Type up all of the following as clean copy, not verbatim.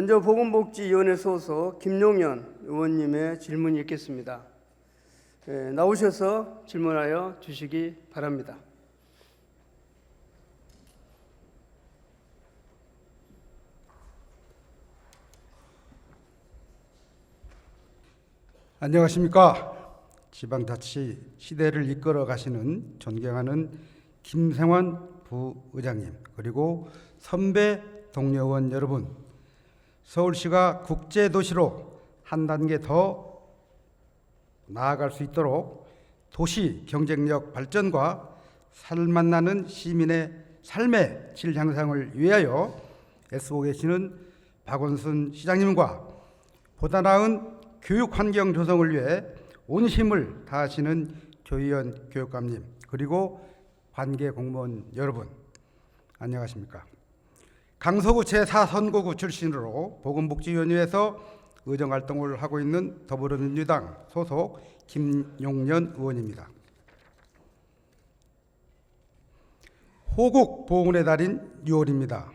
먼저 보건복지위원회 소속 김용현 의원님의 질문이 있겠습니다. 나오셔서 질문하여 주시기 바랍니다. 안녕하십니까. 지방자치 시대를 이끌어 가시는 존경하는 김생환 부의장님, 그리고 선배 동료 의원 여러분, 서울시가 국제도시로 한 단계 더 나아갈 수 있도록 도시 경쟁력 발전과 살맛나는 시민의 삶의 질 향상을 위하여 애쓰고 계시는 박원순 시장님과 보다 나은 교육 환경 조성을 위해 온 힘을 다하시는 조희연 교육감님, 그리고 관계 공무원 여러분, 안녕하십니까. 강서구 제4선거구 출신으로 보건복지위원회에서 의정활동을 하고 있는 더불어민주당 소속 김용년 의원입니다. 호국 보훈의 달인 6월입니다.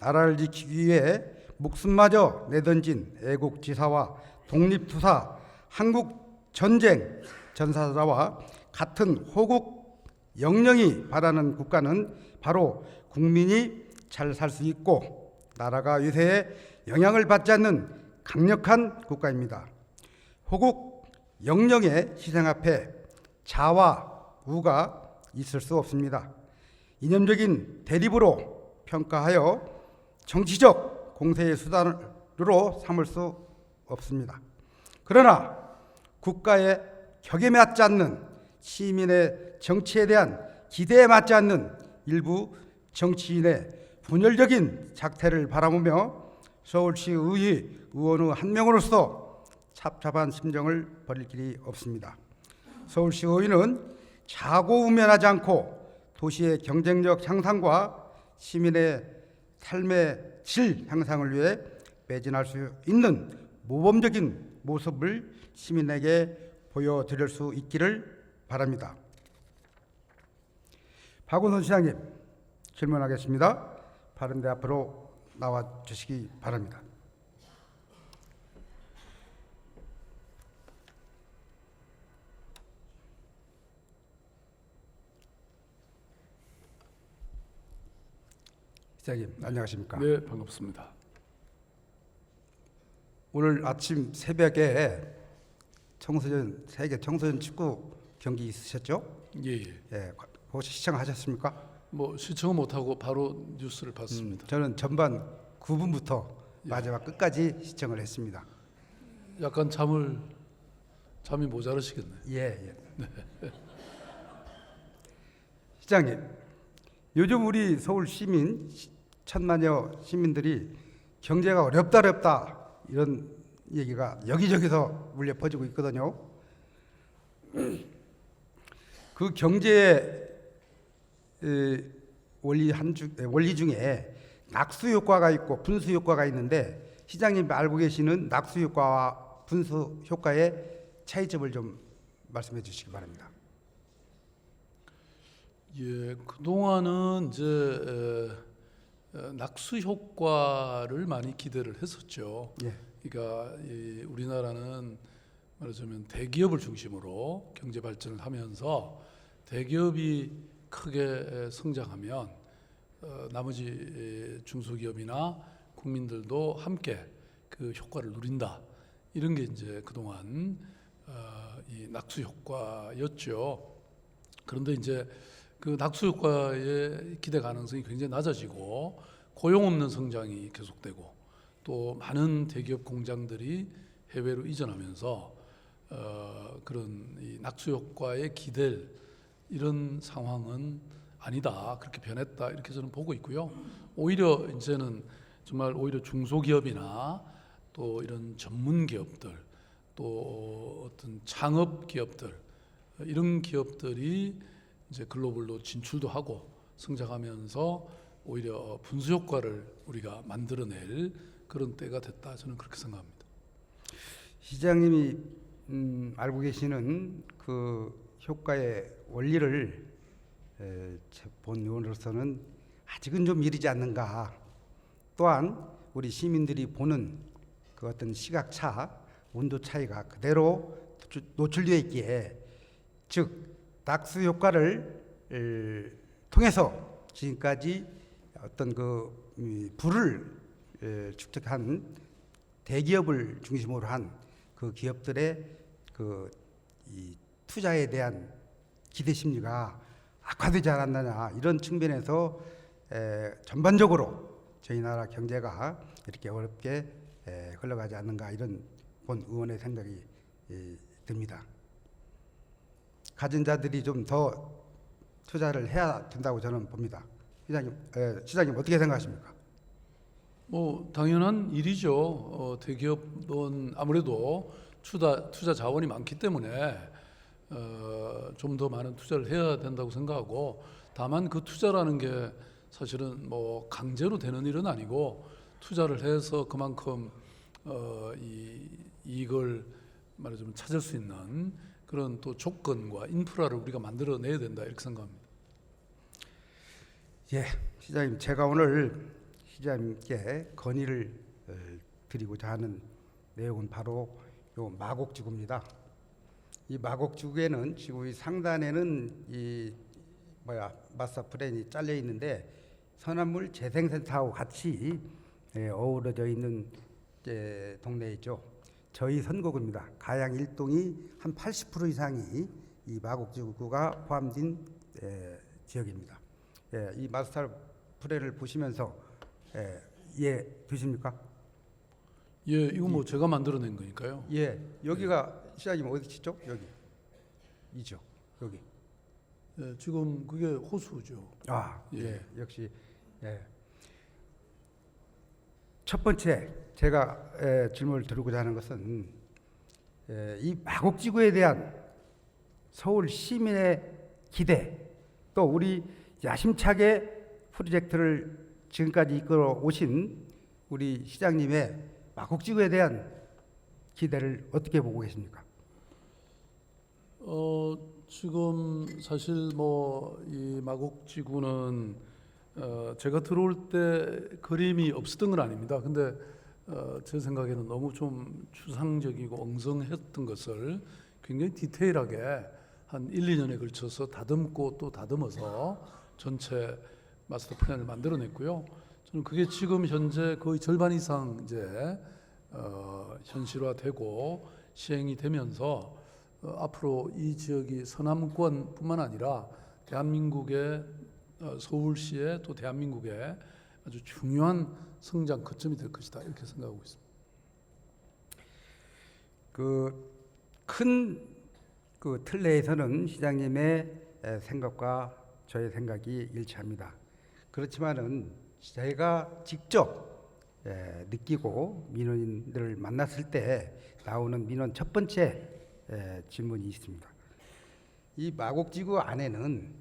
나라를 지키기 위해 목숨마저 내던진 애국지사와 독립투사, 한국전쟁 전사자와 같은 호국 영령이 바라는 국가는 바로 국민이 잘 살 수 있고 나라가 위세에 영향을 받지 않는 강력한 국가입니다. 호국 영령의 희생 앞에 자와 우가 있을 수 없습니다. 이념적인 대립으로 평가하여 정치적 공세의 수단으로 삼을 수 없습니다. 그러나 국가의 격에 맞지 않는, 시민의 정치에 대한 기대에 맞지 않는 일부 정치인의 분열적인 작태를 바라보며 서울시 의회 의원의 한 명으로서 찹찹한 심정을 버릴 길이 없습니다. 서울시 의회는 자고우면하지 않고 도시의 경쟁력 향상과 시민의 삶의 질 향상을 위해 매진할 수 있는 모범적인 모습을 시민에게 보여드릴 수 있기를 바랍니다. 박원순 시장님, 질문하겠습니다. 바른데 앞으로 나와 주시기 바랍니다. 시장님, 안녕하십니까? 네, 반갑습니다. 오늘 아침 새벽에 세계 청소년 축구 경기 있으셨죠? 예. 예, 혹시 시청하셨습니까? 뭐 시청은 못하고 바로 뉴스를 봤습니다. 저는 전반 9분부터 마지막 끝까지 시청을 했습니다. 약간 잠이 모자르시겠네요. 예. 시장님, 요즘 우리 서울 시민 천만여 시민들이 경제가 어렵다 이런 얘기가 여기저기서 울려 퍼지고 있거든요. 그 경제의 원리 중에 낙수 효과가 있고 분수 효과가 있는데, 시장님 알고 계시는 낙수 효과와 분수 효과의 차이점을 좀 말씀해 주시기 바랍니다. 예, 그동안은 이제 낙수 효과를 많이 기대를 했었죠. 예. 그러니까 우리나라는 말하자면 대기업을 중심으로 경제 발전을 하면서 대기업이 크게 성장하면 나머지 중소기업이나 국민들도 함께 그 효과를 누린다. 이런 게 이제 그동안 이 낙수 효과였죠. 그런데 이제 그 낙수 효과의 기대 가능성이 굉장히 낮아지고 고용 없는 성장이 계속되고 또 많은 대기업 공장들이 해외로 이전하면서 그런 이 낙수 효과에 기댈 이런 상황은 아니다, 그렇게 변했다, 이렇게 저는 보고 있고요. 오히려 이제는 정말 오히려 중소기업이나 또 이런 전문 기업들, 또 어떤 창업 기업들, 이런 기업들이 이제 글로벌로 진출도 하고 성장하면서 오히려 분수 효과를 우리가 만들어낼 그런 때가 됐다, 저는 그렇게 생각합니다. 시장님이 알고 계시는 그 효과의 원리를 본 의원으로서는 아직은 좀 이르지 않는가. 또한 우리 시민들이 보는 그 어떤 시각차, 온도 차이가 그대로 노출되어 있기에, 즉 낙수 효과를 통해서 지금까지 어떤 부를 축적한 대기업을 중심으로 한 그 기업들의 이 투자에 대한 기대 심리가 악화되지 않았느냐, 이런 측면에서 전반적으로 저희 나라 경제가 이렇게 어렵게 흘러가지 않는가, 이런 본 의원의 생각이 듭니다. 가진 자들이 좀 더 투자를 해야 된다고 저는 봅니다. 시장님 어떻게 생각하십니까? 뭐 당연한 일이죠. 대기업은 아무래도 투자 자원이 많기 때문에 좀 더 많은 투자를 해야 된다고 생각하고, 다만 그 투자라는 게 사실은 뭐 강제로 되는 일은 아니고, 투자를 해서 그만큼 이 이익을 말하자면 찾을 수 있는 그런 또 조건과 인프라를 우리가 만들어내야 된다, 이렇게 생각합니다. 예, 시장님, 제가 오늘 시장님께 건의를 드리고자 하는 내용은 바로 요 마곡지구입니다. 이 마곡지구에는 지구 상단에는 마스터 플랜이 잘려 있는데, 선암물 재생센터하고 같이 어우러져 있는 동네이죠. 저희 선거구입니다. 가양 1동이 한 80% 이상이 이 마곡지구가 포함된 지역입니다. 이 마스터 플랜을 보시면서 이해 되십니까? 예, 이거 뭐 제가 만들어낸 거니까요. 예, 여기가 시장님 어디시죠? 이죠, 여기. 예, 지금 그게 호수죠. 예, 역시. 첫 번째 제가 질문을 드리고자 하는 것은 이 마곡지구에 대한 서울 시민의 기대, 또 우리 야심차게 프로젝트를 지금까지 이끌어 오신 우리 시장님의 마곡지구에 대한 기대를 어떻게 보고 계십니까? 지금 사실 뭐 이 마곡지구는 제가 들어올 때 그림이 없었던 건 아닙니다. 근데 제 생각에는 너무 좀 추상적이고 엉성했던 것을 굉장히 디테일하게 한 1, 2년에 걸쳐서 다듬고 또 다듬어서 전체 마스터 플랜을 만들어냈고요. 저는 그게 지금 현재 거의 절반 이상 이제 현실화되고 시행이 되면서 앞으로 이 지역이 서남권뿐만 아니라 대한민국의 서울시의 또 대한민국의 아주 중요한 성장 거점이 될 것이다, 이렇게 생각하고 있습니다. 큰 틀 내에서는 시장님의 생각과 저의 생각이 일치합니다. 그렇지만은 제가 직접 느끼고 민원인들을 만났을 때 나오는 민원 첫 번째 질문이 있습니다. 이 마곡지구 안에는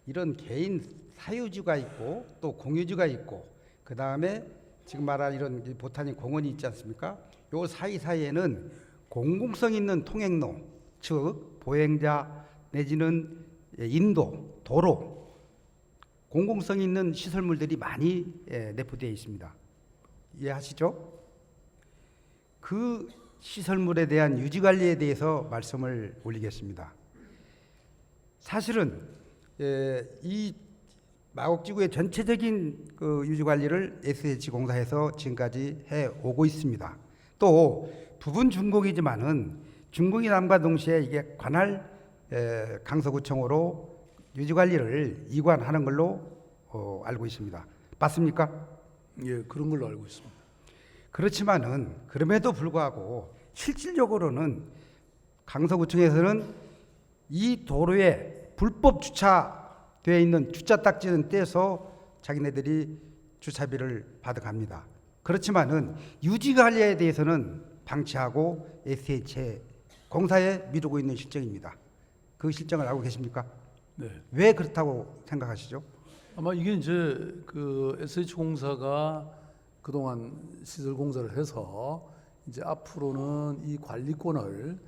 이런 개인 사유지가 있고 또 공유지가 있고, 그 다음에 지금 말한 이런 보타닉 공원이 있지 않습니까? 요 사이사이에는 공공성 있는 통행로, 즉 보행자 내지는 인도, 도로, 공공성 있는 시설물들이 많이 내포되어 있습니다. 이해하시죠? 그 시설물에 대한 유지관리에 대해서 말씀을 올리겠습니다. 사실은 이 마곡지구의 전체적인 유지관리를 SH공사에서 지금까지 해오고 있습니다. 또 부분 준공이지만은 준공이 남과 동시에 이게 관할 강서구청으로 유지관리를 이관하는 걸로 알고 있습니다. 맞습니까? 예, 그런 걸로 알고 있습니다. 그렇지만은 그럼에도 불구하고 실질적으로는 강서구청에서는 이 도로에 불법 주차되어 있는 주차 딱지는 떼서 자기네들이 주차비를 받아갑니다. 그렇지만은 유지관리에 대해서는 방치하고 SH 공사에 미루고 있는 실정입니다. 그 실정을 알고 계십니까? 네. 왜 그렇다고 생각하시죠? 아마 이게 이제 그 SH공사가 그동안 시설 공사를 해서 이제 앞으로는 이 관리권을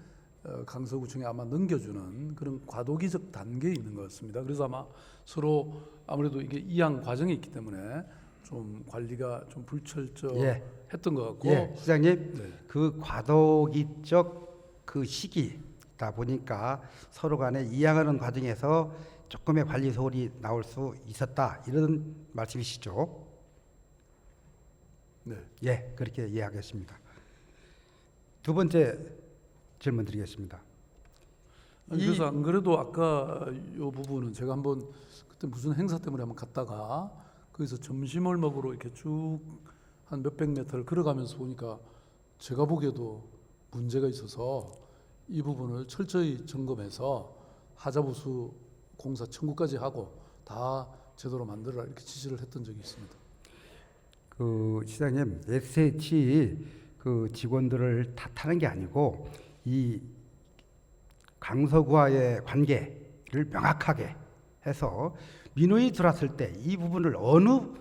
강서구청에 아마 넘겨주는 그런 과도기적 단계에 있는 것 같습니다. 그래서 아마 서로 아무래도 이게 이양 과정이 있기 때문에 좀 관리가 좀 불철저했던 예. 것 같고. 예, 시장님, 네. 그 과도기적 그 시기다 보니까 서로 간에 이양하는 과정에서 조금의 관리 소홀이 나올 수 있었다, 이런 말씀이시죠? 네. 예, 그렇게 이해하겠습니다. 두 번째 질문 드리겠습니다. 아니, 그래서 안 그래도 아까 이 부분은 제가 한번 그때 무슨 행사 때문에 한번 갔다가 거기서 점심을 먹으러 이렇게 쭉 한 몇백 미터를 걸어가면서 보니까 제가 보기에도 문제가 있어서 이 부분을 철저히 점검해서 하자보수 공사 청구까지 하고 다 제대로 만들어라 이렇게 지시를 했던 적이 있습니다. 그 시장님, SH 그 직원들을 탓하는 게 아니고 이 강서구와의 관계를 명확하게 해서 민원이 들어왔을 때 이 부분을 어느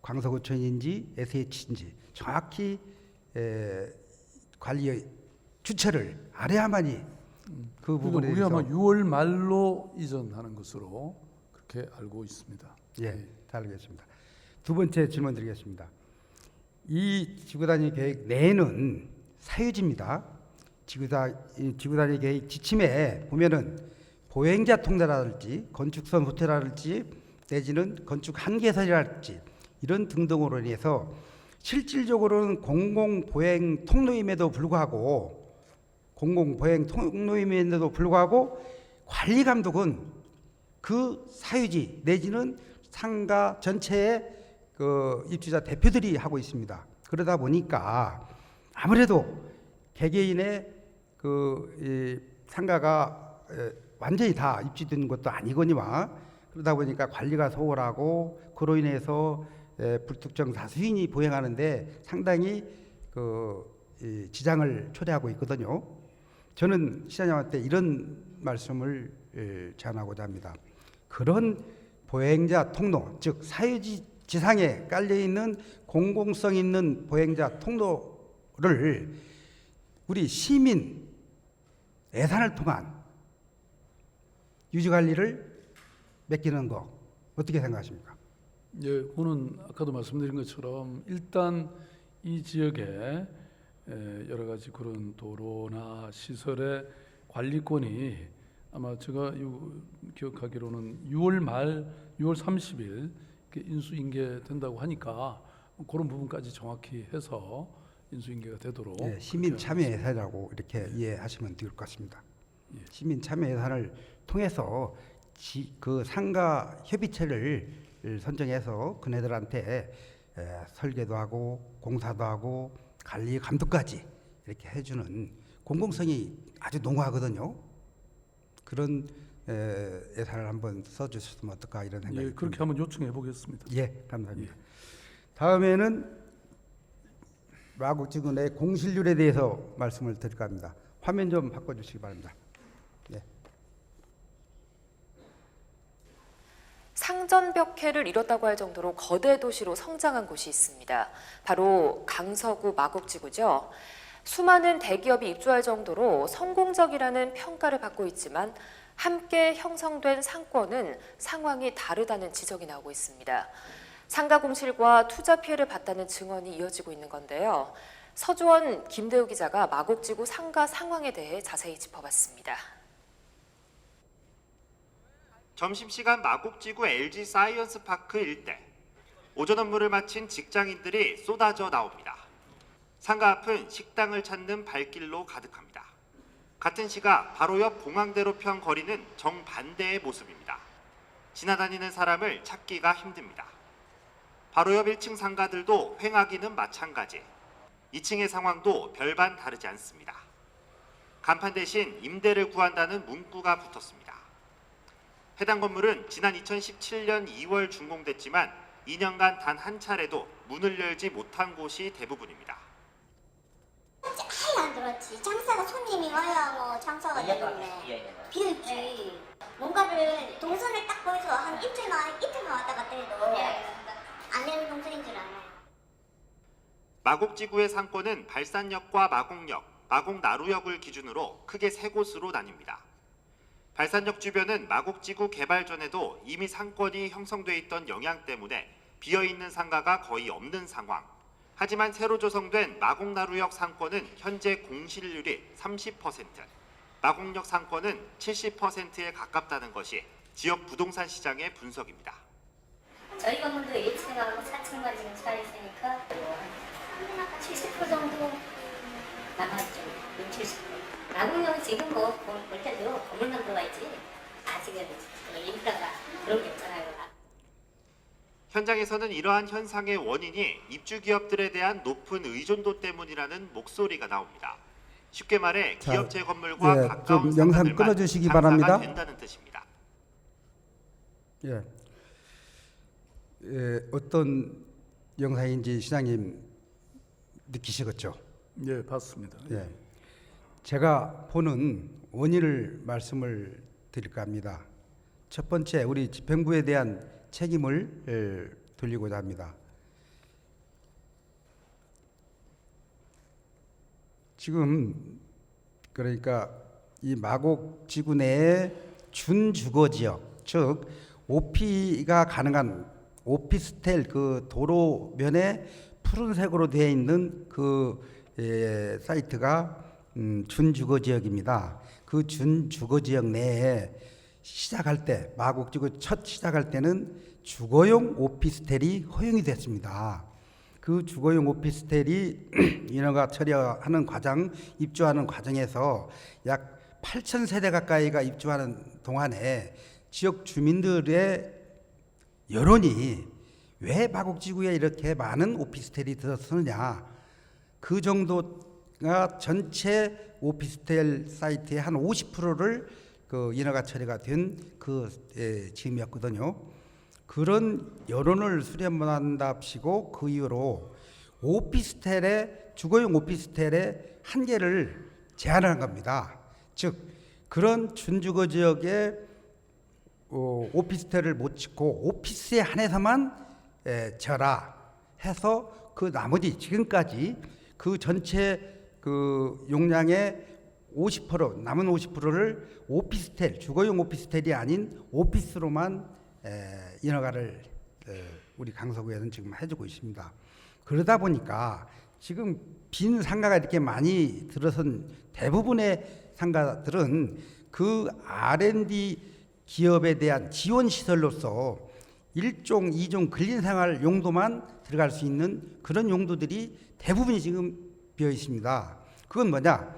강서구청인지 SH인지 정확히 관리의 주체를 알아야만이 그 부분에 우리 대해서 아마 6월 말로 이전하는 것으로 그렇게 알고 있습니다. 예, 잘 알겠습니다. 두 번째 질문 드리겠습니다. 이 지구단위 계획 내에는 사유지입니다. 지구단위 계획 지침에 보면은 보행자 통로라든지 건축선 호텔이라든지 내지는 건축 한계선이라든지 이런 등등으로 인해서 실질적으로는 공공보행 통로임에도 불구하고 관리 감독은 그 사유지 내지는 상가 전체의 그 입주자 대표들이 하고 있습니다. 그러다 보니까 아무래도 개개인의 그 상가가 완전히 다 입주된 것도 아니거니와 그러다 보니까 관리가 소홀하고 그로 인해서 불특정 다수인이 보행하는데 상당히 지장을 초래하고 있거든요. 저는 시장님한테 이런 말씀을 제안하고자 합니다. 그런 보행자 통로, 즉 사유지 지상에 깔려 있는 공공성 있는 보행자 통로를 우리 시민 예산을 통한 유지 관리를 맡기는 거 어떻게 생각하십니까? 예, 그거는 아까도 말씀드린 것처럼 일단 이 지역에 여러 가지 그런 도로나 시설의 관리권이 아마 제가 기억하기로는 6월 말 6월 30일 인수인계된다고 하니까 그런 부분까지 정확히 해서 인수인계가 되도록 시민 참여 예산이라고 이렇게 이해하시면 될 것 같습니다. 예. 시민 참여 예산을 통해서 그 상가 협의체를 선정해서 그네들한테 설계도 하고 공사도 하고 관리 감독까지 이렇게 해주는 공공성이 아주 농후하거든요. 그런 예산을 한번 써주셨으면 어떨까 이런 생각이 예, 그렇게 한번 요청해 보겠습니다. 예, 감사합니다. 다음에는 마곡지구 내 공실률에 대해서 말씀을 드릴까 합니다. 화면 좀 바꿔주시기 바랍니다. 네. 상전벽해를 이뤘다고 할 정도로 거대 도시로 성장한 곳이 있습니다. 바로 강서구 마곡지구죠. 수많은 대기업이 입주할 정도로 성공적이라는 평가를 받고 있지만 함께 형성된 상권은 상황이 다르다는 지적이 나오고 있습니다. 상가 공실과 투자 피해를 봤다는 증언이 이어지고 있는 건데요. 서주원 김대우 기자가 마곡지구 상가 상황에 대해 자세히 짚어봤습니다. 점심시간 마곡지구 LG 사이언스 파크 일대. 오전 업무를 마친 직장인들이 쏟아져 나옵니다. 상가 앞은 식당을 찾는 발길로 가득합니다. 같은 시각 바로 옆 공항대로편 거리는 정반대의 모습입니다. 지나다니는 사람을 찾기가 힘듭니다. 바로 옆 1층 상가들도 횡하기는 마찬가지. 2층의 상황도 별반 다르지 않습니다. 간판 대신 임대를 구한다는 문구가 붙었습니다. 해당 건물은 지난 2017년 2월 준공됐지만 2년간 단 한 차례도 문을 열지 못한 곳이 대부분입니다. 아예 안 들었지. 장사가 손님이 와야 뭐 장사가 되는데 비어있지. 뭔가를 동선을 딱 보여서 한 이틀만 왔다 갔다 해도 안 되는 동선인 줄 알아요. 마곡지구의 상권은 발산역과 마곡역, 마곡나루역을 기준으로 크게 세 곳으로 나뉩니다. 발산역 주변은 마곡지구 개발 전에도 이미 상권이 형성돼 있던 영향 때문에 비어있는 상가가 거의 없는 상황. 하지만 새로 조성된 마곡나루역 상권은 현재 공실률이 30%, 마곡역 상권은 70%에 가깝다는 것이 지역 부동산 시장의 분석입니다. 저희 건물도 1층하고 4층만 지금 차 있으니까 70% 정도 남았죠. 70%. 마곡역은 지금 뭐 볼 때도 건물만 들어와 있지 아직은 인프라가 그런 게 없잖아요. 현장에서는 이러한 현상의 원인이 입주 기업들에 대한 높은 의존도 때문이라는 목소리가 나옵니다. 쉽게 말해 자, 기업체 건물과 예, 가까운 좀 영상 상가들만 끊어주시기 장사가 바랍니다. 된다는 뜻입니다. 예. 어떤 영상인지 시장님 느끼시겠죠? 예, 봤습니다. 예. 제가 보는 원인을 말씀을 드릴까 합니다. 첫 번째, 우리 집행부에 대한 책임을 돌리고자 합니다. 지금 그러니까 이 마곡지구 내의 준주거지역, 즉 오피가 가능한 오피스텔 그 도로면에 푸른색으로 되어 있는 그 사이트가 준주거지역입니다. 그 준주거지역 내에 시작할 때 마곡지구 첫 시작할 때는 주거용 오피스텔이 허용이 됐습니다. 그 주거용 오피스텔이 인허가 처리하는 과정, 입주하는 과정에서 약 8,000세대 가까이가 입주하는 동안에 지역 주민들의 여론이 왜 마곡지구에 이렇게 많은 오피스텔이 들어서느냐, 그 정도가 전체 오피스텔 사이트의 한 50%를 그 인허가 처리가 된 그 지음이었거든요. 그런 여론을 수렴한답시고 그 이후로 오피스텔의 주거용 오피스텔의 한계를 제한한 겁니다. 즉 그런 준주거 지역에 오피스텔을 못 짓고 오피스에 한해서만 져라 해서 그 나머지 지금까지 그 전체 그 용량의 50% 남은 50%를 오피스텔 주거용 오피스텔이 아닌 오피스로만 인허가를 우리 강서구에는 지금 해주고 있습니다. 그러다 보니까 지금 빈 상가가 이렇게 많이 들어선 대부분의 상가들은 그 R&D 기업에 대한 지원 시설로서 1종, 2종 근린생활 용도만 들어갈 수 있는 그런 용도들이 대부분이 지금 비어 있습니다. 그건 뭐냐?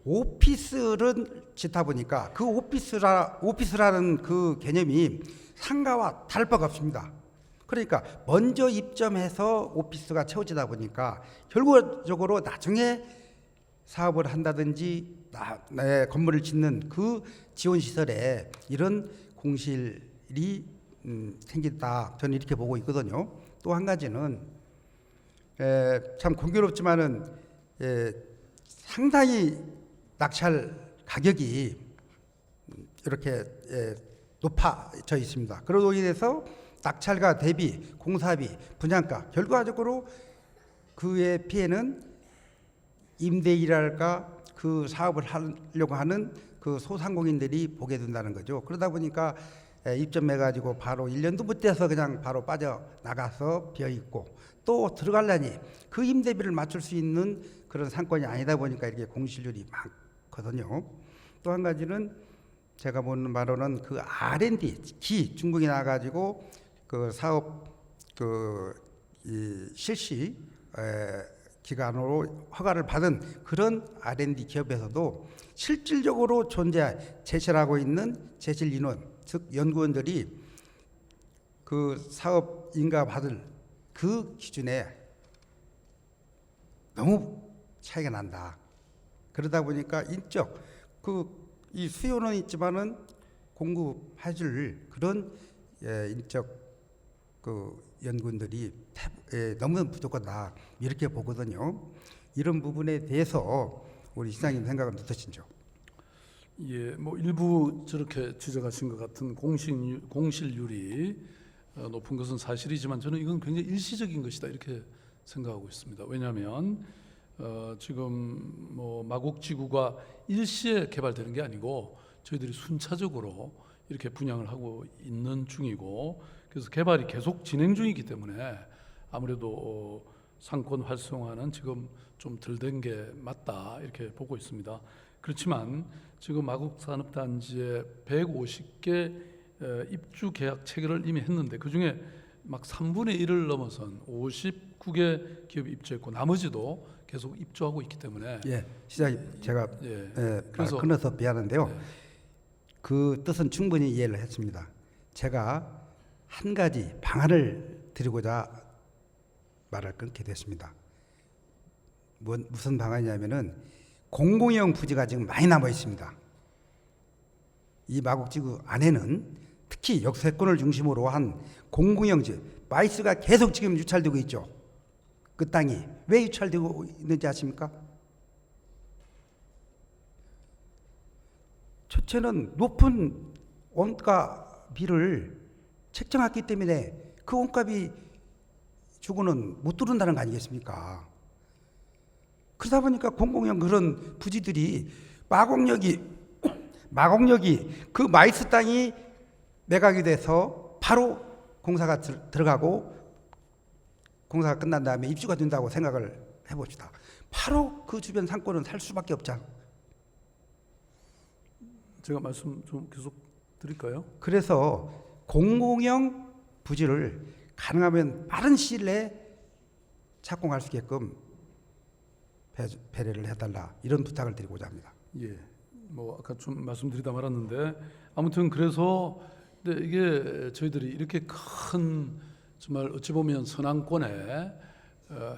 오피스를 짓다 보니까 그 오피스라는 그 개념이 상가와 다를 바가 없습니다. 그러니까 먼저 입점해서 오피스가 채워지다 보니까 결과적으로 나중에 사업을 한다든지 건물을 짓는 그 지원 시설에 이런 공실이 생긴다. 저는 이렇게 보고 있거든요. 또 한 가지는 참 공교롭지만은 상당히 낙찰 가격이 이렇게 높아져 있습니다. 그러고 인해서 낙찰가 대비 공사비, 분양가 결과적으로 그의 피해는 임대일할까 그 사업을 하려고 하는 그 소상공인들이 보게 된다는 거죠. 그러다 보니까 입점해가지고 바로 1년도 못 돼서 그냥 바로 빠져나가서 비어있고 또 들어가려니 그 임대비를 맞출 수 있는 그런 상권이 아니다 보니까 이렇게 공실률이 많거든요. 또 한 가지는 제가 보는 바로는 그 R&D 중국이 나가지고 그 사업 이 실시 기간으로 허가를 받은 그런 R&D 기업에서도 실질적으로 제실하고 있는 제실 인원, 즉 연구원들이 그 사업 인가 받을 그 기준에 너무 차이가 난다. 그러다 보니까 인적 이 수요는 있지만은 공급해줄 그런 인적 그 연구원들이 너무 부족하다 이렇게 보거든요. 이런 부분에 대해서 우리 시장님 생각은 어떠신지요? 예, 뭐 일부 저렇게 지적하신 것 같은 공실률이 높은 것은 사실이지만 저는 이건 굉장히 일시적인 것이다 이렇게 생각하고 있습니다. 왜냐하면 지금 뭐 마곡지구가 일시에 개발되는 게 아니고 저희들이 순차적으로 이렇게 분양을 하고 있는 중이고, 그래서 개발이 계속 진행 중이기 때문에 아무래도 상권 활성화는 지금 좀 덜 된 게 맞다 이렇게 보고 있습니다. 그렇지만 지금 마곡산업단지에 150개 입주 계약 체결을 이미 했는데 그중에 막 3분의 1을 넘어선 59개 기업이 입주했고 나머지도 계속 입주하고 있기 때문에 예, 시장님 제가 예. 말 그래서- 끊어서 미안한데요. 네. 그 뜻은 충분히 이해를 했습니다. 제가 한 가지 방안을 드리고자 말을 끊게 됐습니다. 무슨 방안이냐면은 공공형 부지가 지금 많이 남아 있습니다. 이 마곡지구 안에는 특히 역세권을 중심으로 한 공공형 지 마이스가 계속 지금 유찰되고 있죠. 그 땅이 왜 유찰되고 있는지 아십니까? 첫째는 높은 원가비를 책정했기 때문에 그 원가비 주고는 못 뚫는다는 거 아니겠습니까? 그러다 보니까 공공형 그런 부지들이 마곡역이 그 마이스 땅이 매각이 돼서 바로 공사가 들어가고 공사가 끝난 다음에 입주가 된다고 생각을 해봅시다. 바로 그 주변 상권은 살 수밖에 없죠. 제가 말씀 좀 계속 드릴까요? 그래서 공공형 부지를 가능하면 빠른 시일 내에 착공할 수 있게끔 배려를 해달라 이런 부탁을 드리고자 합니다. 예, 뭐 아까 좀 말씀드리다 말았는데 아무튼 그래서 근데 이게 저희들이 이렇게 큰 정말 어찌 보면 서남권의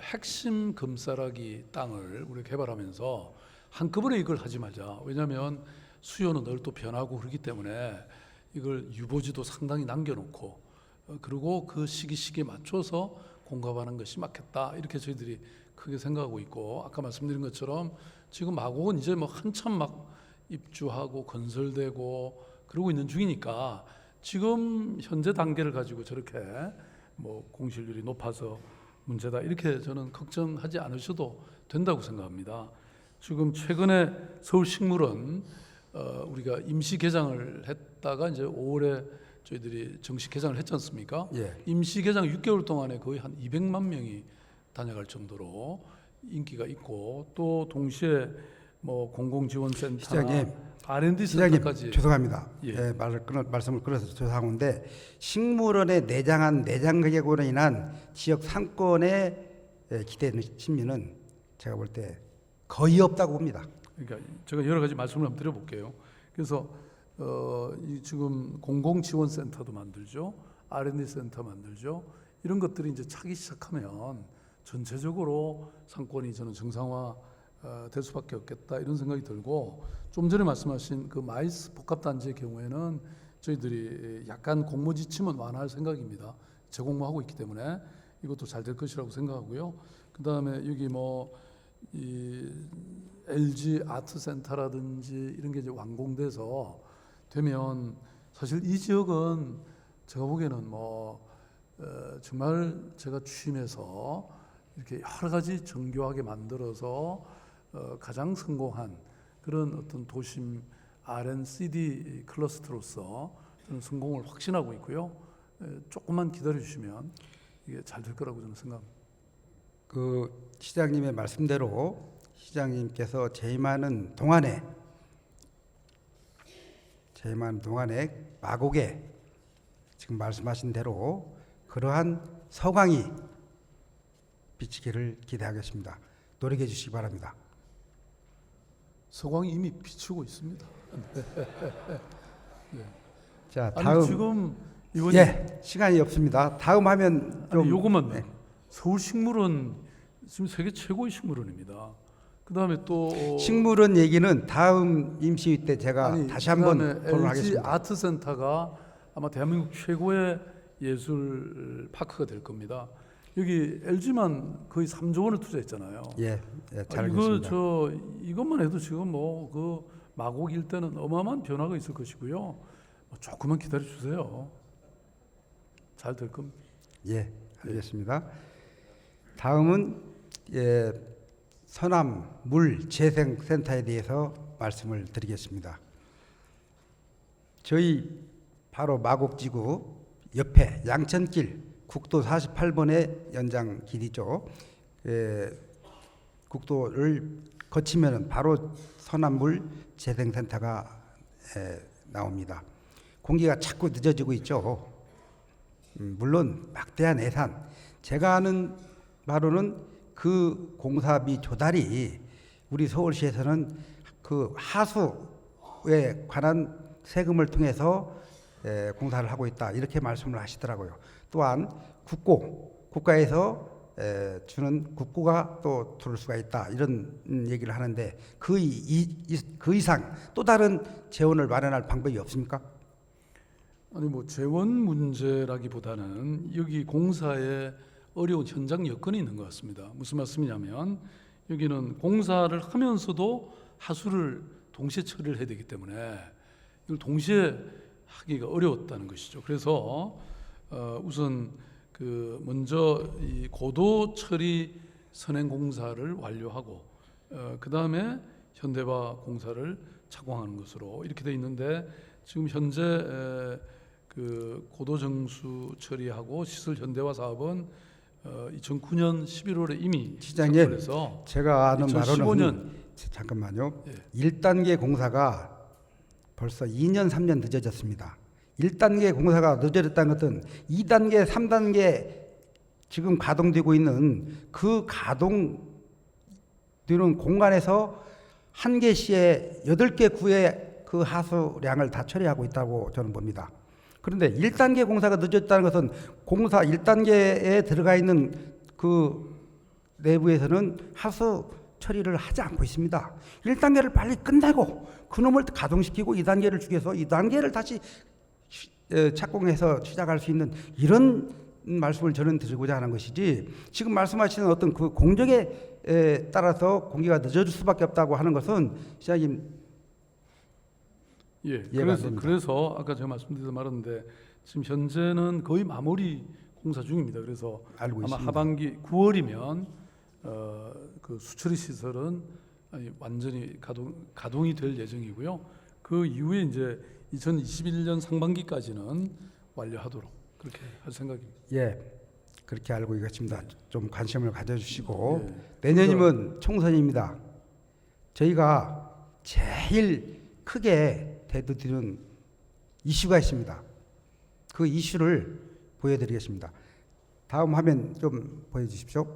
핵심 금싸라기 땅을 우리 개발하면서 한꺼번에 이걸 하지 말자. 왜냐하면 수요는 늘 또 변하고 그렇기 때문에 이걸 유보지도 상당히 남겨놓고 그리고 그 시기에 맞춰서 공급하는 것이 맞겠다 이렇게 저희들이 크게 생각하고 있고, 아까 말씀드린 것처럼 지금 마곡은 이제 뭐 한참 막 입주하고 건설되고 그러고 있는 중이니까 지금 현재 단계를 가지고 저렇게 뭐 공실률이 높아서 문제다 이렇게 저는 걱정하지 않으셔도 된다고 생각합니다. 지금 최근에 서울식물원 우리가 임시 개장을 했다가 이제 5월에 저희들이 정식 개장을 했지 않습니까? 예. 임시 개장 6개월 동안에 거의 한 200만 명이 다녀갈 정도로 인기가 있고, 또 동시에 뭐 공공지원센터나 시장님, R&D 시장님 센터까지 죄송합니다. 예. 예, 말씀을 끊어서 죄송한데 식물원에 내장한 내장 가격으로 인한 지역 상권의 기대 심리는 제가 볼 때 거의 없다고 봅니다. 그러니까 제가 여러 가지 말씀을 한번 드려볼게요. 그래서 이 지금 공공지원센터도 만들죠, R&D 센터 만들죠. 이런 것들이 이제 차기 시작하면 전체적으로 상권이 저는 정상화 될 수밖에 없겠다 이런 생각이 들고, 좀 전에 말씀하신 그 마이스 복합단지의 경우에는 저희들이 약간 공모 지침은 완화할 생각입니다. 재공모하고 있기 때문에 이것도 잘 될 것이라고 생각하고요. 그 다음에 여기 뭐 이 LG 아트센터라든지 이런 게 이제 완공돼서 되면 사실 이 지역은 제가 보기에는 뭐 정말 제가 취임해서 이렇게 여러 가지 정교하게 만들어서 가장 성공한 그런 어떤 도심 R&CD 클러스터로서 저는 성공을 확신하고 있고요. 조금만 기다려 주시면 이게 잘 될 거라고 저는 생각합니다. 그 시장님의 말씀대로 시장님께서 재임하는 동안에 마곡에 지금 말씀하신 대로 그러한 서광이 비치기를 기대하겠습니다. 노력해 주시기 바랍니다. 서광이 이미 비추고 있습니다. 자, 아니 다음 지금 이번에 예, 시간이 없습니다. 다음 하면 좀 요것만 네. 서울식물원 지금 세계 최고의 식물원입니다. 그다음에 또 식물원 얘기는 다음 임시회 때 제가 다시 한번 그다음에 LG 토론하겠습니다. 아트센터가 아마 대한민국 최고의 예술 파크가 될 겁니다. 여기 LG만 거의 3조 원을 투자했잖아요. 예, 예, 잘 이거 알겠습니다. 이것만 해도 지금 뭐 그 마곡 일대는 어마어마한 변화가 있을 것이고요. 뭐 조금만 기다려 주세요. 잘 될 겁니다. 예, 알겠습니다. 다음은 서남 물 재생 센터에 대해서 말씀을 드리겠습니다. 저희 바로 마곡지구 옆에 양천길 국도 48번의 연장 길이죠. 국도를 거치면 바로 서남물 재생센터가 나옵니다. 공기가 자꾸 늦어지고 있죠. 물론 막대한 예산, 제가 아는 바로는 그 공사비 조달이 우리 서울시에서는 그 하수에 관한 세금을 통해서 공사를 하고 있다, 이렇게 말씀을 하시더라고요. 또한 국가에서 주는 국고가 또 들을 수가 있다, 이런 얘기를 하는데 그 이상 또 다른 재원을 마련할 방법이 없습니까? 아니 뭐 재원 문제라기보다는 여기 공사에 어려운 현장 여건이 있는 것 같습니다. 무슨 말씀이냐면 여기는 공사를 하면서도 하수를 동시에 처리를 해야 되기 때문에 이걸 동시에 하기가 어려웠다는 것이죠. 그래서 우선 그 먼저 이 고도 처리 선행 공사를 완료하고 그 다음에 현대화 공사를 착공하는 것으로 이렇게 돼 있는데, 지금 현재 그 고도 정수 처리하고 시설 현대화 사업은 2009년 11월에 이미 시장님, 해서 제가 아는 2015년 바로는 잠깐만요. 예. 1단계 공사가 벌써 2년 3년 늦어졌습니다. 1단계 공사가 늦어졌다는 것은 2단계 3단계 지금 가동되고 있는 그 가동되는 공간에서 한 개 시에 8개 구의 그 하수량을 다 처리하고 있다고 저는 봅니다. 그런데 1단계 공사가 늦었다는 것은 공사 1단계에 들어가 있는 그 내부에서는 하수 처리를 하지 않고 있습니다. 1단계를 빨리 끝내고 그놈을 가동시키고 2단계를 죽여서 2단계를 다시 착공해서 시작할 수 있는 이런 말씀을 저는 드리고자 하는 것이지, 지금 말씀하시는 어떤 그 공정에 따라서 공기가 늦어질 수밖에 없다고 하는 것은 시장님 예, 이해가 안 됩니다. 그래서 아까 제가 말씀드려서 말았는데 지금 현재는 거의 마무리 공사 중입니다. 그래서 알고 아마 있습니다. 하반기 9월이면 그 수처리 시설은 완전히 가동이 될 예정이고요. 그 이후에 이제 2021년 상반기까지는 완료하도록 그렇게 할 생각입니다. 예, 그렇게 알고 있겠습니다. 좀 관심을 가져주시고 예. 내년이면 총선입니다. 저희가 제일 크게 대두드리는 이슈가 있습니다. 그 이슈를 보여드리겠습니다. 다음 화면 좀 보여주십시오.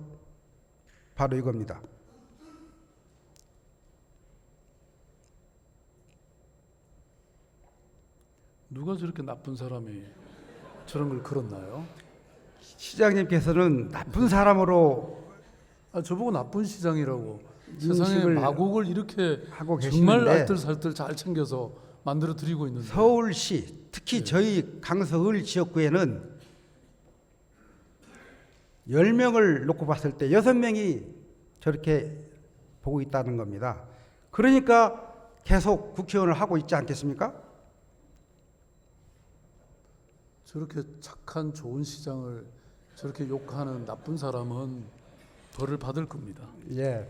바로 이겁니다. 누가 저렇게 나쁜 사람이 저런 걸 걸었나요? 시장님께서는 나쁜 사람으로 저보고 나쁜 시장이라고. 인식을 세상에 마곡을 이렇게 하고 정말 계시는데 알뜰살뜰 잘 챙겨서 만들어 드리고 있는데 서울시, 특히 저희 강서을 지역구에는 10명을 놓고 봤을 때 6명이 저렇게 보고 있다는 겁니다. 그러니까 계속 국회의원을 하고 있지 않겠습니까? 저렇게 착한 좋은 시장을 저렇게 욕하는 나쁜 사람은 벌을 받을 겁니다. 예,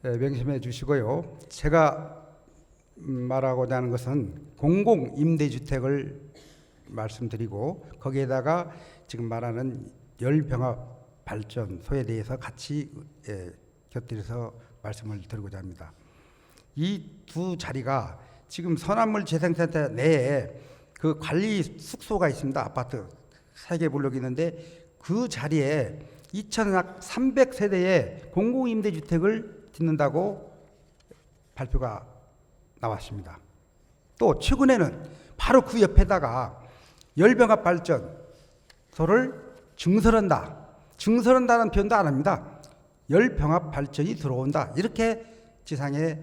명심해 주시고요. 제가 말하고자 하는 것은 공공임대주택을 말씀드리고 거기에다가 지금 말하는 열병합 발전소에 대해서 같이 곁들여서 말씀을 드리고자 합니다. 이 두 자리가 지금 서남물 재생센터 내에 그 관리 숙소가 있습니다. 아파트 3개 블록이 있는데 그 자리에 2,300세대의 공공임대주택을 짓는다고 발표가 나왔습니다. 또 최근에는 바로 그 옆에다가 열병합 발전소를 증설한다는 표현도 안 합니다. 열병합 발전이 들어온다, 이렇게 지상에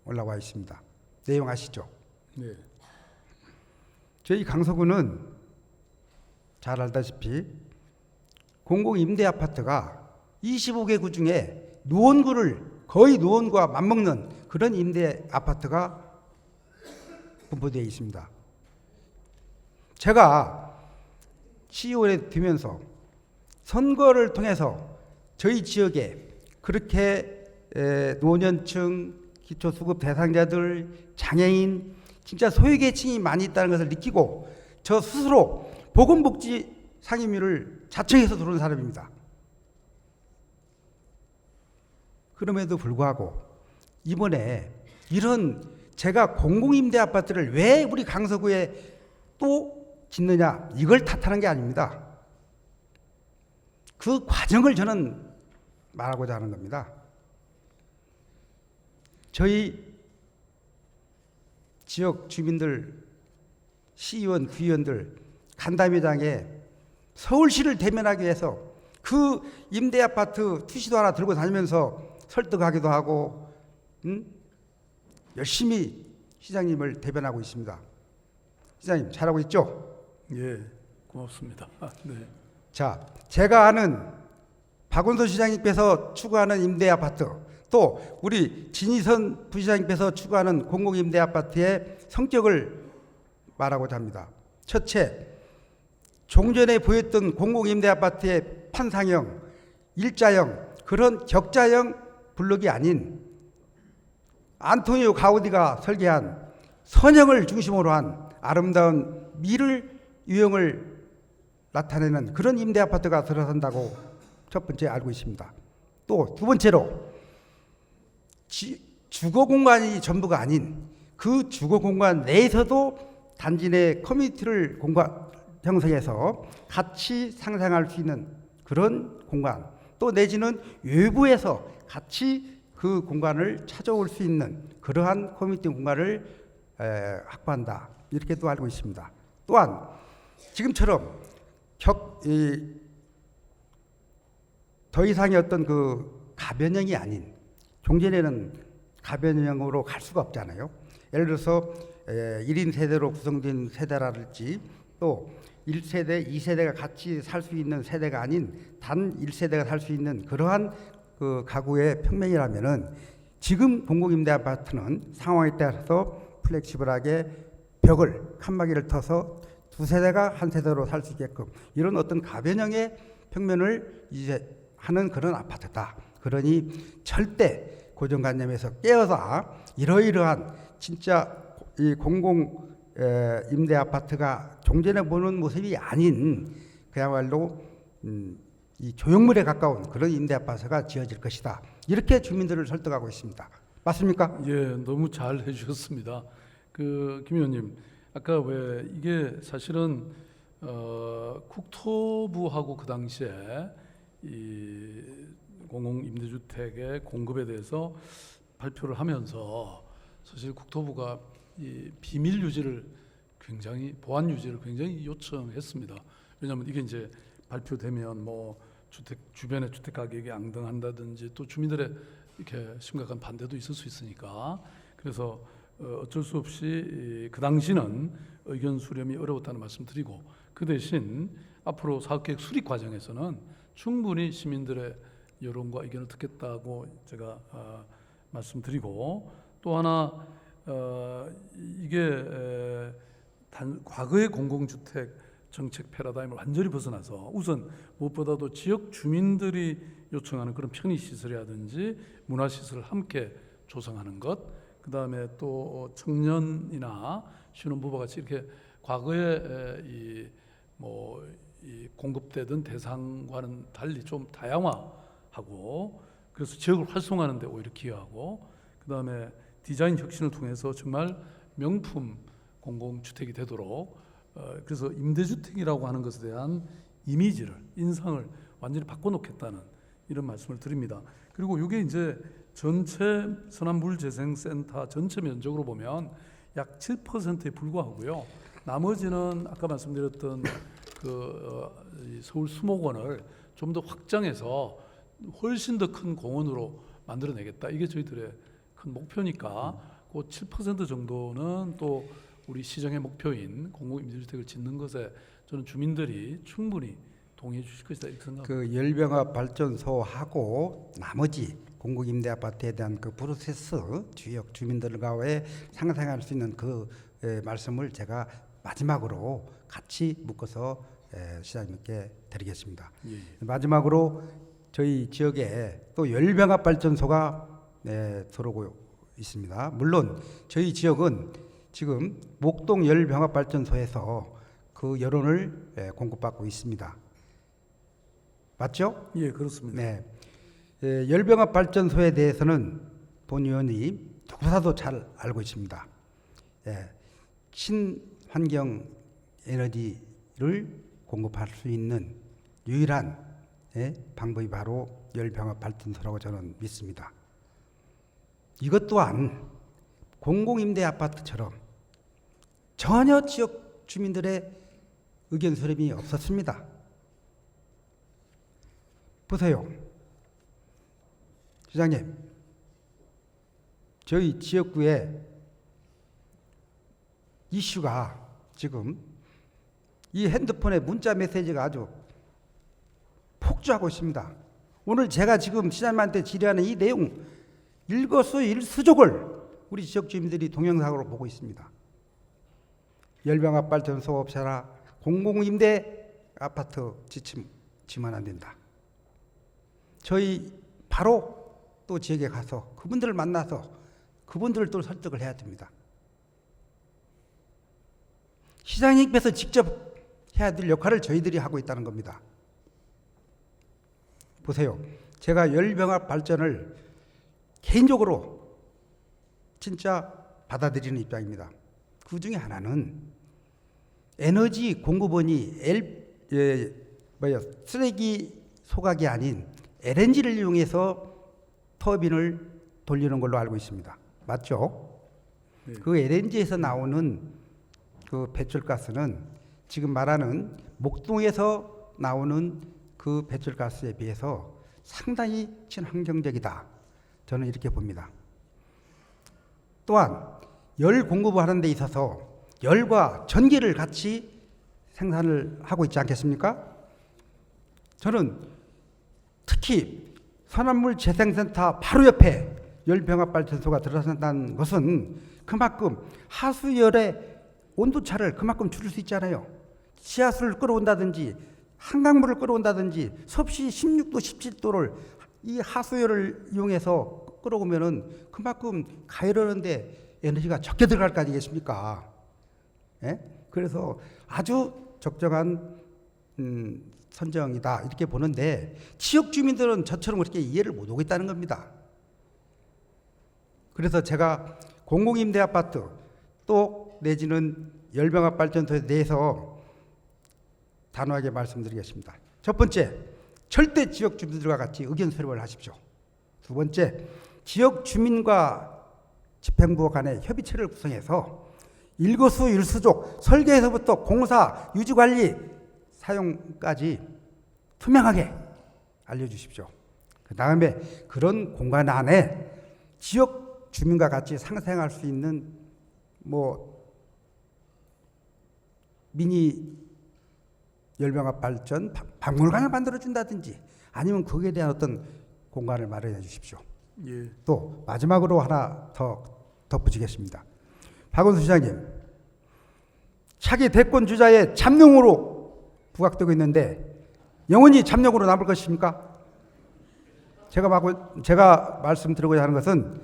올라와 있습니다. 내용 아시죠? 네. 저희 강서구는 잘 알다시피 공공임대 아파트가 25개 구 중에 거의 노원구와 맞먹는 그런 임대 아파트가 분포되어 있습니다. 제가 시의원에 되면서 선거를 통해서 저희 지역에 그렇게 노년층, 기초수급 대상자들, 장애인, 진짜 소외계층이 많이 있다는 것을 느끼고 저 스스로 보건복지 상임위를 자청해서 들어온 사람입니다. 그럼에도 불구하고 이번에 이런 제가 공공임대 아파트를 왜 우리 강서구에 또 짓느냐 이걸 탓하는 게 아닙니다. 그 과정을 저는 말하고자 하는 겁니다. 저희 지역 주민들, 시의원, 구의원들 간담회장에 서울시를 대면하기 위해서 그 임대 아파트 투시도 하나 들고 다니면서 설득하기도 하고 열심히 시장님을 대변하고 있습니다. 시장님 잘하고 있죠? 예, 고맙습니다. 네. 자, 제가 아는 박원순 시장님께서 추구하는 임대 아파트, 또 우리 진희선 부시장님께서 추구하는 공공임대 아파트의 성격을 말하고자 합니다. 첫째, 종전에 보였던 공공임대 아파트의 판상형, 일자형, 그런 격자형 블록이 아닌 안토니오 가우디가 설계한 선형을 중심으로 한 아름다운 미를 유형을 나타내는 그런 임대 아파트가 들어선다고 첫 번째 알고 있습니다. 또 두 번째로 주거 공간이 전부가 아닌 그 주거 공간 내에서도 단지 내 커뮤니티를 형성해서 같이 상생할 수 있는 그런 공간, 또 내지는 외부에서 같이 그 공간을 찾아올 수 있는 그러한 커뮤니티 공간을 확보한다, 이렇게도 알고 있습니다. 또한 지금처럼 더 이상의 어떤 그 가변형이 아닌, 종전에는 가변형으로 갈 수가 없잖아요. 예를 들어서 1인 세대로 구성된 세대라든지 또 1세대, 2세대가 같이 살 수 있는 세대가 아닌 단 1세대가 살 수 있는 그러한 그 가구의 평면이라면은 지금 공공임대 아파트는 상황에 따라서 플렉시블하게 벽을, 칸막이를 터서 두 세대가 한 세대로 살 수 있게끔 이런 어떤 가변형의 평면을 이제 하는 그런 아파트다. 그러니 절대 고정관념에서 깨어서 이러이러한 진짜 이 공공 임대 아파트가 종전에 보는 모습이 아닌 그야말로 이 조형물에 가까운 그런 임대 아파트가 지어질 것이다. 이렇게 주민들을 설득하고 있습니다. 맞습니까? 예, 너무 잘 해주셨습니다. 김 의원님, 아까 왜 이게 사실은 국토부하고 그 당시에 이 공공임대주택의 공급에 대해서 발표를 하면서 사실 국토부가 이 비밀 유지를 굉장히, 보안 유지를 굉장히 요청했습니다. 왜냐하면 이게 이제 발표되면 뭐 주변의 주택 가격이 앙등한다든지 또 주민들의 이렇게 심각한 반대도 있을 수 있으니까, 그래서 어쩔 수 없이 그 당시는 의견 수렴이 어려웠다는 말씀드리고, 그 대신 앞으로 사업계획 수립 과정에서는 충분히 시민들의 여론과 의견을 듣겠다고 제가 말씀드리고, 또 하나 이게 과거의 공공주택 정책 패러다임을 완전히 벗어나서 우선 무엇보다도 지역 주민들이 요청하는 그런 편의시설이라든지 문화시설을 함께 조성하는 것, 그 다음에 또 청년이나 신혼부부 같이 이렇게 과거에 이 공급되던 대상과는 달리 좀 다양화하고, 그래서 지역을 활성화하는 데 오히려 기여하고, 그 다음에 디자인 혁신을 통해서 정말 명품 공공주택이 되도록, 그래서 임대주택이라고 하는 것에 대한 이미지를, 인상을 완전히 바꿔놓겠다는 이런 말씀을 드립니다. 그리고 이게 이제 전체 서남물재생센터 전체 면적으로 보면 약 7%에 불과하고요. 나머지는 아까 말씀드렸던 서울 수목원을 좀 더 확장해서 훨씬 더 큰 공원으로 만들어내겠다. 이게 저희들의 큰 목표니까 그 7% 정도는 또 우리 시정의 목표인 공공임대주택을 짓는 것에 저는 주민들이 충분히 동의해 주실 것이다, 이렇게 생각합니다. 그 열병합 발전소하고 나머지 공공임대 아파트에 대한 그 프로세스, 지역 주민들과의 상생할 수 있는 그 말씀을 제가 마지막으로 같이 묶어서 시장님께 드리겠습니다. 예. 마지막으로 저희 지역에 또 열병합 발전소가 들어오고 있습니다. 물론 저희 지역은 지금 목동 열병합발전소에서 그 여론을 공급받고 있습니다. 맞죠? 예, 그렇습니다. 네. 열병합발전소에 대해서는 본 의원이 누구라도 잘 알고 있습니다. 친환경 에너지를 공급할 수 있는 유일한 방법이 바로 열병합발전소라고 저는 믿습니다. 이것 또한 공공임대 아파트처럼 전혀 지역 주민들의 의견 수렴이 없었습니다. 보세요. 시장님, 저희 지역구에 이슈가 지금 이 핸드폰에 문자 메시지가 아주 폭주하고 있습니다. 오늘 제가 지금 시장님한테 질의하는 이 내용 일거수일투족을 우리 지역 주민들이 동영상으로 보고 있습니다. 열병합발전소 없애라, 공공임대 아파트 지치면 안 된다. 저희 바로 또 지역에 가서 그분들을 만나서 그분들을 또 설득을 해야 됩니다. 시장님께서 직접 해야 될 역할을 저희들이 하고 있다는 겁니다. 보세요. 제가 열병합 발전을 개인적으로 진짜 받아들이는 입장입니다. 그 중에 하나는 에너지 공급원이 쓰레기 소각이 아닌 LNG를 이용해서 터빈을 돌리는 걸로 알고 있습니다. 맞죠? 네. 그 LNG에서 나오는 그 배출가스는 지금 말하는 목동에서 나오는 그 배출가스에 비해서 상당히 친환경적이다. 저는 이렇게 봅니다. 또한 열 공급을 하는 데 있어서 열과 전기를 같이 생산을 하고 있지 않겠습니까? 저는 특히 선암물 재생센터 바로 옆에 열병합발전소가 들어선다는 것은 그만큼 하수열의 온도차를 그만큼 줄일 수 있잖아요. 지하수를 끌어온다든지 한강물을 끌어온다든지 섭씨 16도, 17도를 이 하수열을 이용해서 끌어오면은 그만큼 가열하는데 에너지가 적게 들어갈 거 아니겠습니까? 예? 그래서 아주 적정한 선정이다 이렇게 보는데 지역 주민들은 저처럼 그렇게 이해를 못 하고 있다는 겁니다. 그래서 제가 공공임대 아파트 또 내지는 열병합발전소에 대해서 단호하게 말씀드리겠습니다. 첫 번째, 절대 지역 주민들과 같이 의견 수렴을 하십시오. 두 번째, 지역 주민과 집행부 간의 협의체를 구성해서 일거수일투족, 설계에서부터 공사, 유지관리, 사용까지 투명하게 알려주십시오. 그 다음에 그런 공간 안에 지역 주민과 같이 상생할 수 있는 미니 열병합 발전 박물관을 만들어준다든지 아니면 거기에 대한 어떤 공간을 마련해 주십시오. 예. 또 마지막으로 하나 더 덧붙이겠습니다. 박원순 시장님, 차기 대권 주자의 잠룡으로 부각되고 있는데 영원히 잠룡으로 남을 것입니까? 제가 말씀드리고자 하는 것은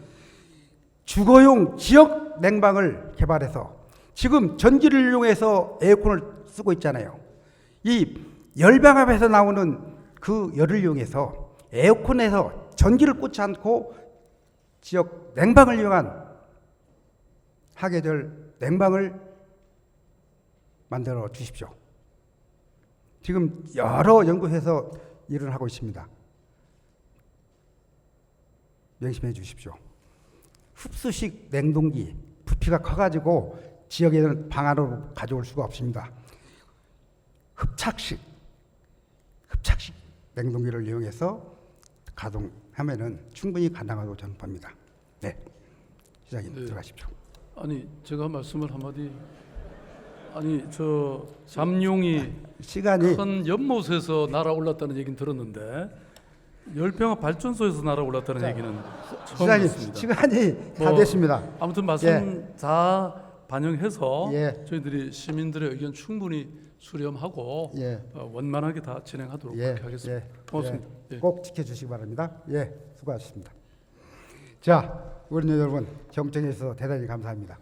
주거용 지역 냉방을 개발해서 지금 전기를 이용해서 에어컨을 쓰고 있잖아요. 이 열병합에서 나오는 그 열을 이용해서 에어컨에서 전기를 꽂지 않고 지역 냉방을 이용한 하게 될 냉방을 만들어 주십시오. 지금 여러 연구해서 일을 하고 있습니다. 명심해 주십시오. 흡수식 냉동기 부피가 커가지고 지역에는 방 안으로 가져올 수가 없습니다. 흡착식 냉동기를 이용해서 가동하면은 충분히 가능하다고 저는 봅니다. 네, 시장님 네. 들어가십시오. 아니 제가 말씀을 한마디. 아니 저 잠룡이 시간이 큰 연못에서 날아올랐다는 얘기는 들었는데 열병합 발전소에서 날아올랐다는 얘기는 처음 시장님 듣습니다. 시간이 다 뭐, 됐습니다. 아무튼 말씀 다 반영해서 예. 저희들이 시민들의 의견 충분히 수렴하고 예. 원만하게 다 진행하도록 그렇게 하겠습니다. 고맙습니다. 예. 꼭 지켜주시기 바랍니다. 예, 수고하셨습니다. 자, 우리 여러분 경청해 주셔서 대단히 감사합니다.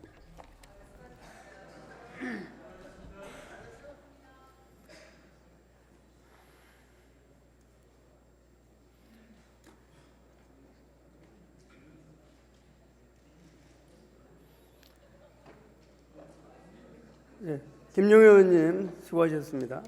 김용현 의원님 수고하셨습니다.